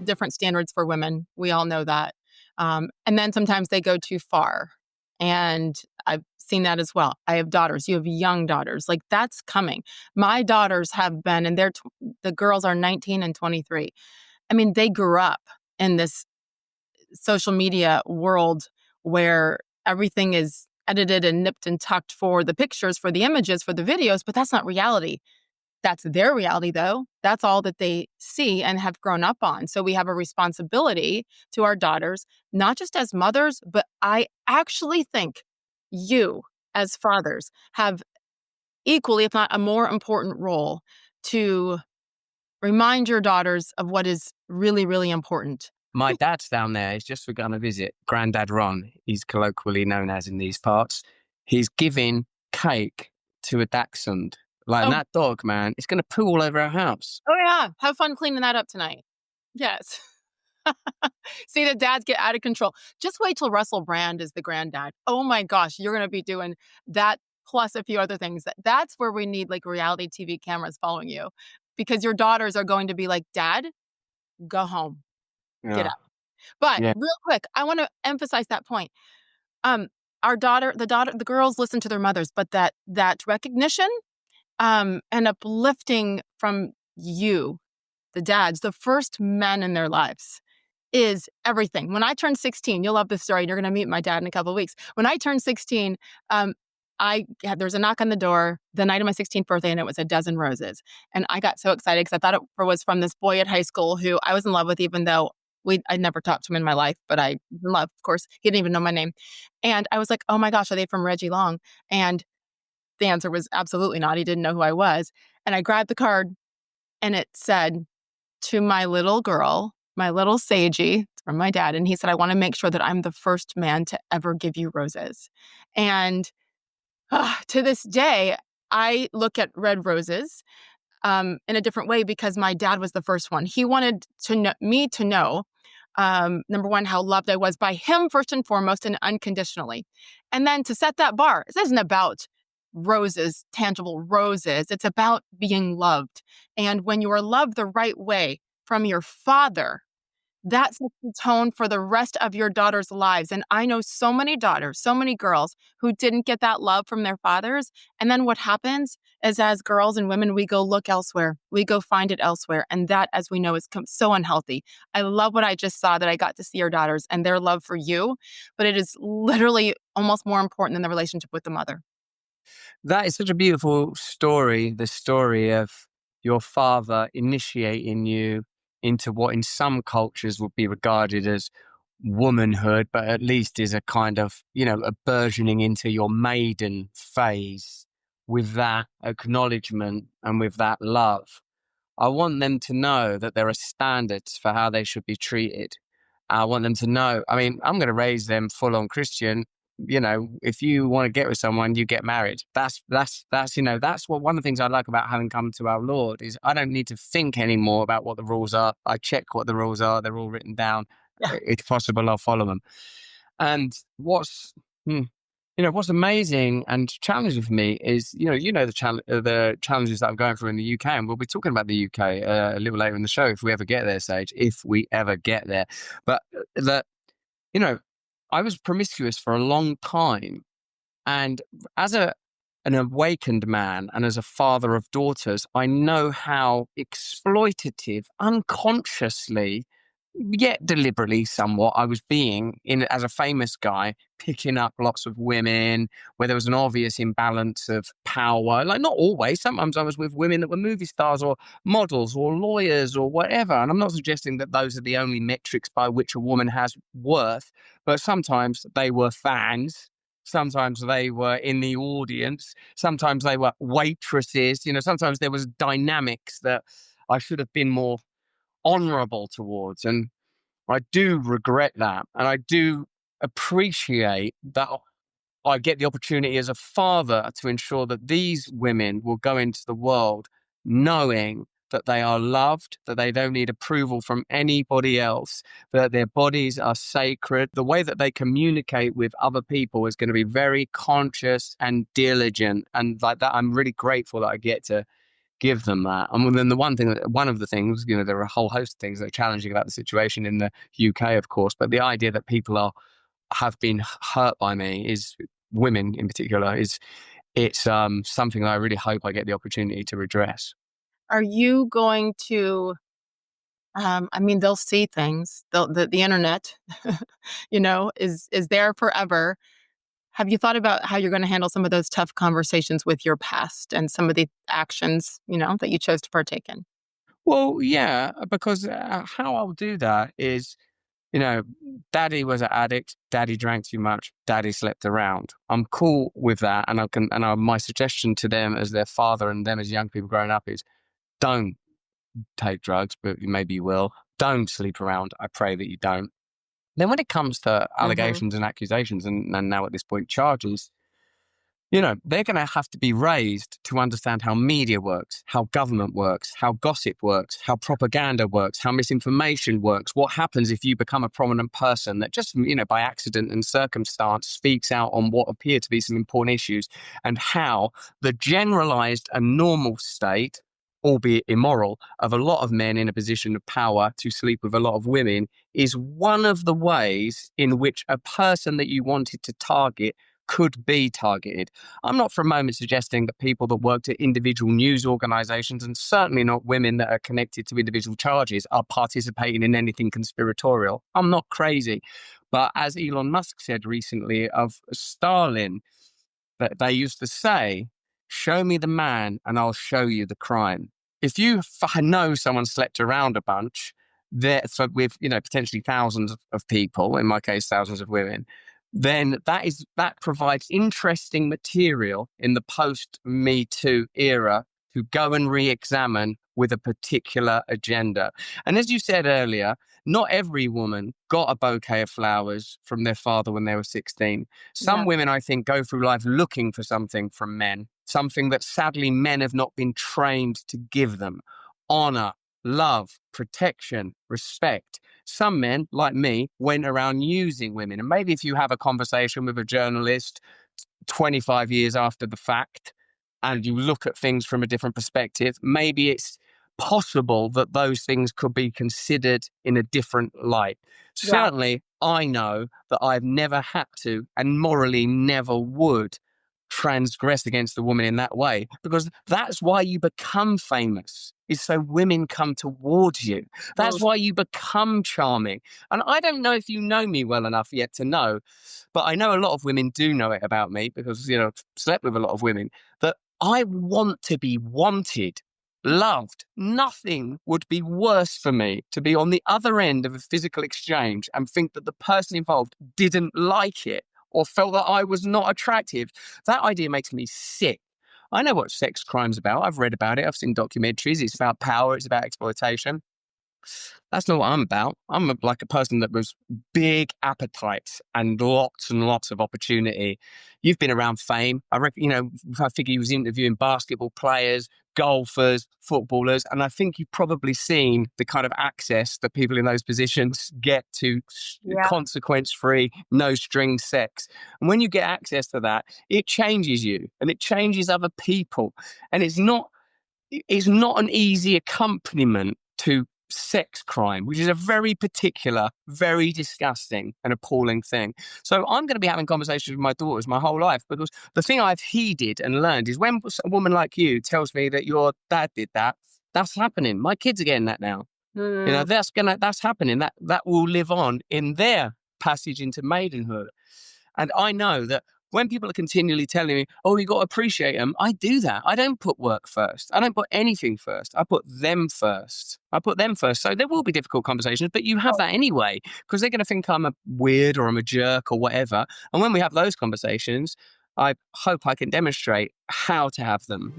different standards for women. We all know that. And then sometimes they go too far. And I've seen that as well. I have daughters. You have young daughters. Like, that's coming. My daughters have been, and the girls are 19 and 23. I mean, they grew up in this social media world where everything is edited and nipped and tucked for the pictures, for the images, for the videos, but that's not reality. That's their reality, though. That's all that they see and have grown up on. So we have a responsibility to our daughters, not just as mothers, but I actually think you, as fathers, have equally, if not a more important role to remind your daughters of what is really, really important. My dad's down there. He's just begun a visit. Grandad Ron, he's colloquially known as in these parts. He's giving cake to a dachshund. Like, and Oh, that dog, man, it's going to poo all over our house. oh yeah. Have fun cleaning that up tonight. Yes. See the dads get out of control. Just wait till Russell Brand is the granddad. Oh my gosh, you're going to be doing that plus a few other things. That's where we need like reality TV cameras following you, because your daughters are going to be like, Dad, go home, get Yeah. up. But Yeah. real quick, I want to emphasize that point. The girls listen to their mothers, but that recognition and uplifting from you, the dads, the first men in their lives, is everything. When I turned 16, you'll love this story. You're going to meet my dad in a couple of weeks. When I turned 16, there was a knock on the door the night of my 16th birthday, and it was a dozen roses. And I got so excited because I thought it was from this boy at high school who I was in love with, even though I'd never talked to him in my life, but I was in love, of course. He didn't even know my name. And I was like, oh my gosh, are they from Reggie Long? And the answer was absolutely not. He didn't know who I was. And I grabbed the card, and it said, to my little girl, my little Sagey, from my dad. And he said, I want to make sure that I'm the first man to ever give you roses. And to this day, I look at red roses in a different way because my dad was the first one. He wanted me to know, number one, how loved I was by him first and foremost and unconditionally. And then to set that bar. This isn't about roses, tangible roses. It's about being loved. And when you are loved the right way from your father, that sets the tone for the rest of your daughters' lives. And I know so many daughters, so many girls who didn't get that love from their fathers. And then what happens is, as girls and women, we go look elsewhere. We go find it elsewhere. And that, as we know, is so unhealthy. I love what I just saw, that I got to see your daughters and their love for you. But it is literally almost more important than the relationship with the mother. That is such a beautiful story. The story of your father initiating you into what in some cultures would be regarded as womanhood, but at least is a kind of, a burgeoning into your maiden phase with that acknowledgement and with that love. I want them to know that there are standards for how they should be treated. I want them to know, I mean, I'm going to raise them full on Christian. If you want to get with someone, you get married. That's what one of the things I like about having come to our Lord is I don't need to think anymore about what the rules are. I check what the rules are. They're all written down. Yeah. If possible, I'll follow them. And what's amazing and challenging for me is, the challenges that I'm going through in the UK, and we'll be talking about the UK a little later in the show if we ever get there, Sage, if we ever get there. But I was promiscuous for a long time, and as an awakened man and as a father of daughters, I know how exploitative, unconsciously, yet deliberately somewhat, I was being as a famous guy, picking up lots of women where there was an obvious imbalance of power. Like, not always. Sometimes I was with women that were movie stars or models or lawyers or whatever. And I'm not suggesting that those are the only metrics by which a woman has worth, but sometimes they were fans. Sometimes they were in the audience. Sometimes they were waitresses. Sometimes there was dynamics that I should have been more honorable towards. And I do regret that. And I do appreciate that I get the opportunity as a father to ensure that these women will go into the world knowing that they are loved, that they don't need approval from anybody else, that their bodies are sacred. The way that they communicate with other people is going to be very conscious and diligent. And like that, I'm really grateful that I get to give them that. And then one of the things, there are a whole host of things that are challenging about the situation in the UK, of course, but the idea that people have been hurt by me, is women in particular, it's something that I really hope I get the opportunity to redress. Are you going to, I mean, they'll see things, the internet, is there forever. Have you thought about how you're going to handle some of those tough conversations with your past and some of the actions, that you chose to partake in? Well, yeah, because how I'll do that is, you know, daddy was an addict, daddy drank too much, daddy slept around. I'm cool with that. And my suggestion to them as their father and them as young people growing up is, don't take drugs, but maybe you will. Don't sleep around. I pray that you don't. Then when it comes to Hmm. allegations and accusations and now at this point charges, they're going to have to be raised to understand how media works, how government works, how gossip works, how propaganda works, how misinformation works, what happens if you become a prominent person that just, by accident and circumstance speaks out on what appear to be some important issues, and how the generalized and normal state, albeit immoral, of a lot of men in a position of power to sleep with a lot of women is one of the ways in which a person that you wanted to target could be targeted. I'm not for a moment suggesting that people that worked at individual news organizations, and certainly not women that are connected to individual charges, are participating in anything conspiratorial. I'm not crazy. But as Elon Musk said recently of Stalin, that they used to say, show me the man and I'll show you the crime. If you know someone slept around a bunch, with potentially thousands of people, in my case thousands of women, then that provides interesting material in the post Me Too era to go and re-examine with a particular agenda. And as you said earlier, not every woman got a bouquet of flowers from their father when they were 16. Some Yeah. women, I think, go through life looking for something from men, something that sadly men have not been trained to give them: honor, love, protection, respect. Some men, like me, went around using women. And maybe if you have a conversation with a journalist 25 years after the fact and you look at things from a different perspective, maybe it's possible that those things could be considered in a different light. Yeah. Certainly, I know that I've never had to, and morally never would, transgress against a woman in that way, because that's why you become famous, is so women come towards you. That's Mm. why you become charming. And I don't know if you know me well enough yet to know, but I know a lot of women do know it about me because, I've slept with a lot of women, that I want to be wanted, loved. Nothing would be worse for me to be on the other end of a physical exchange and think that the person involved didn't like it or felt that I was not attractive. That idea makes me sick. I know what sex crime's about. I've read about it. I've seen documentaries. It's about power. It's about exploitation. That's not what I'm about. Like a person that was big appetites and lots of opportunity. You've been around fame. I reckon, I figure you was interviewing basketball players, golfers, footballers, and I think you've probably seen the kind of access that people in those positions get to Yeah. consequence-free, no-string sex. And when you get access to that, it changes you and it changes other people. And it's not an easy accompaniment to sex crime, which is a very particular, very disgusting and appalling thing. So I'm going to be having conversations with my daughters my whole life, because the thing I've heeded and learned is when a woman like you tells me that your dad did that, that's happening. My kids are getting that now. Mm. That's happening. That will live on in their passage into maidenhood. And I know that when people are continually telling me, oh, you got to appreciate them, I do that. I don't put work first. I don't put anything first. I put them first. So there will be difficult conversations, but you have that anyway, because they're going to think I'm a weird or I'm a jerk or whatever. And when we have those conversations, I hope I can demonstrate how to have them,